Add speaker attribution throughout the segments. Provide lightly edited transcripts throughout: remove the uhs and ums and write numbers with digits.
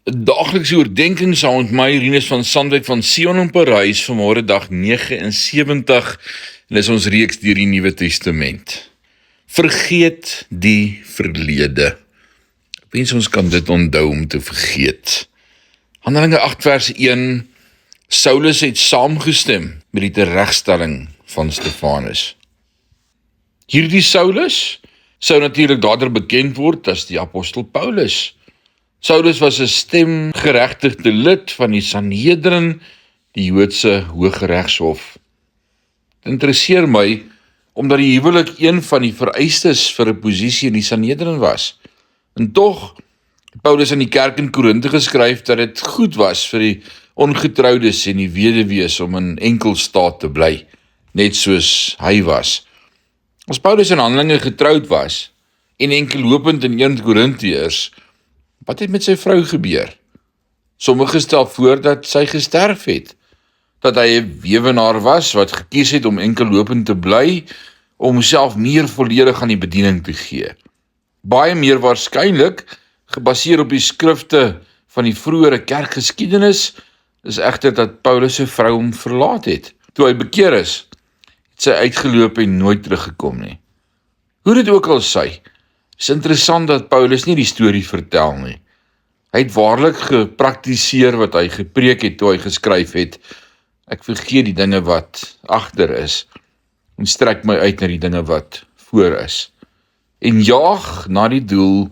Speaker 1: Daaglikse oordenking saam met my, Rinus van Sandwyk van Sion in Parys, vanmôre dag 79, en dis ons reeks deur die Nuwe Testament. Vergeet die verlede. Ek wens ons kan dit onthou om te vergeet. Handelinge 8 vers 1, Saulus het saamgestem met die teregstelling van Stefanus. Hierdie Saulus sou natuurlik dader bekend word as die apostel Paulus. Saulus was 'n stemgeregtigde lid van die Sanhedrin, die Joodse Hooggeregshof. Dit interesseer my, omdat die huwelik een van die vereistes vir 'n posisie in die Sanhedrin was. En tog, Paulus aan die kerk in Korinthe geskryf dat dit goed was vir die ongetroudes en die weduwees om in enkel staat te bly, net soos hy was. As Paulus in Handelinge getroud was, en enkellopend in 1 Korintiërs, wat het met sy vrou gebeur? Sommige stel voor dat sy gesterf het, dat hy 'n weewenaar was wat gekies het om enkellopend te bly, om homself meer volledig aan die bediening te gee. Baie meer waarskynlik, gebaseer op die skrifte van die vroeëre kerkgeskiedenis, is egter dat Paulus sy vrou hom verlaat het. Toe hy bekeer is, het sy uitgeloop en nooit teruggekom nie. Hoe dit ook al sy, is interessant dat Paulus nie die storie vertel nie. Hy het waarlik gepraktiseer wat hy gepreek het toe hy geskryf het, ek vergeet die dinge wat agter is, en strek my uit na die dinge wat voor is, en jaag na die doel,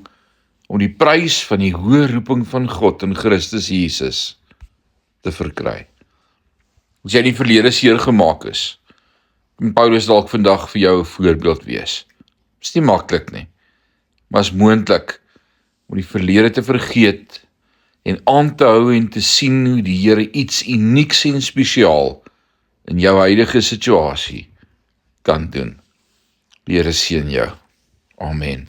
Speaker 1: om die prys van die hoë roeping van God in Christus Jesus te verkry. As jy in die verlede seer gemaak is, kan Paulus dalk vandag vir jou 'n voorbeeld wees. Is nie maklik nie, maar is moontlik om die verlede te vergeet en aan te hou en te sien hoe die Here iets unieks en spesiaal in jou huidige situasie kan doen. Die Here seën jou. Amen.